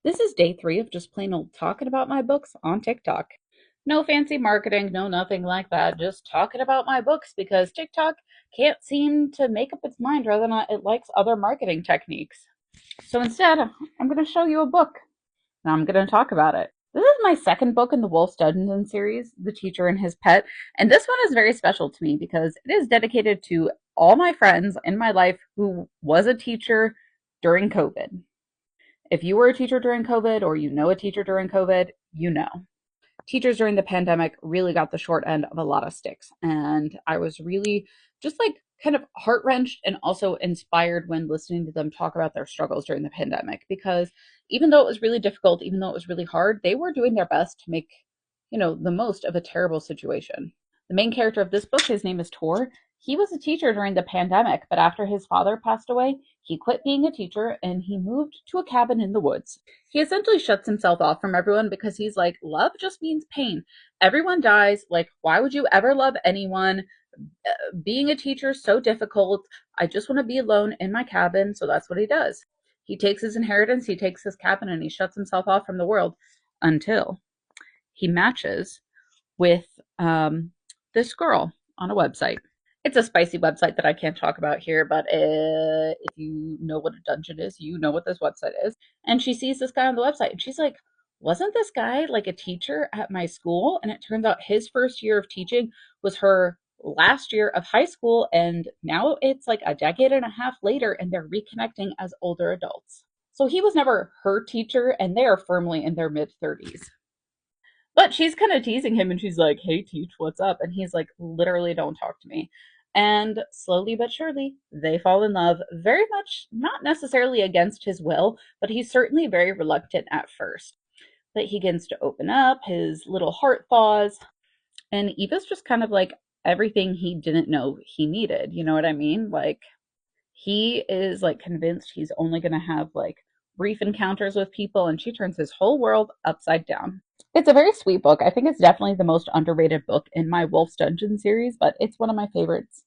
This is day 3 of just plain old talking about my books on TikTok. No fancy marketing, no nothing like that. Just talking about my books because TikTok can't seem to make up its mind whether or not it likes other marketing techniques. So instead, I'm going to show you a book and I'm going to talk about it. This is my second book in the Wolf's Dungeon series, The Teacher and His Pet. And this one is very special to me because it is dedicated to all my friends in my life who was a teacher during COVID. If you were a teacher during COVID or you know a teacher during COVID, you know. Teachers during the pandemic really got the short end of a lot of sticks. And I was really just like kind of heart wrenched and also inspired when listening to them talk about their struggles during the pandemic because even though it was really difficult, even though it was really hard, they were doing their best to make, the most of a terrible situation. The main character of this book, his name is Tor. He was a teacher during the pandemic, but after his father passed away, he quit being a teacher and he moved to a cabin in the woods. He essentially shuts himself off from everyone because he's like, love just means pain. Everyone dies. Like, why would you ever love anyone? Being a teacher is so difficult. I just want to be alone in my cabin. So that's what he does. He takes his inheritance, he takes his cabin, and he shuts himself off from the world until he matches with this girl on a website. It's a spicy website that I can't talk about here, but if you know what a dungeon is, you know what this website is. And she sees this guy on the website and she's like, wasn't this guy like a teacher at my school? And it turns out his first year of teaching was her last year of high school. And now it's like a decade and a half later and they're reconnecting as older adults. So he was never her teacher and they are firmly in their mid 30s. But she's kind of teasing him and she's like, hey, Teach, what's up? And he's like, literally, don't talk to me. And slowly but surely, they fall in love, very much not necessarily against his will, but he's certainly very reluctant at first. But he begins to open up, his little heart thaws, and Eva's just kind of like everything he didn't know he needed. You know what I mean? Like, he is like convinced he's only going to have like brief encounters with people, and she turns his whole world upside down. It's a very sweet book. I think it's definitely the most underrated book in my Wolf's Dungeon series, but it's one of my favorites.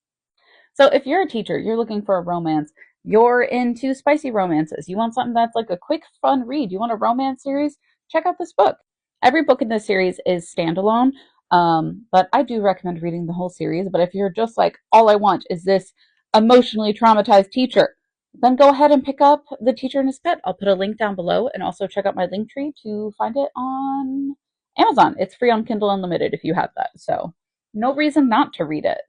So if you're a teacher, you're looking for a romance, you're into spicy romances, you want something that's like a quick, fun read, you want a romance series, check out this book. Every book in this series is standalone, but I do recommend reading the whole series. But if you're just like, all I want is this emotionally traumatized teacher, then go ahead and pick up The Teacher and His Pet. I'll put a link down below and also check out my link tree to find it on Amazon. It's free on Kindle Unlimited if you have that. So no reason not to read it.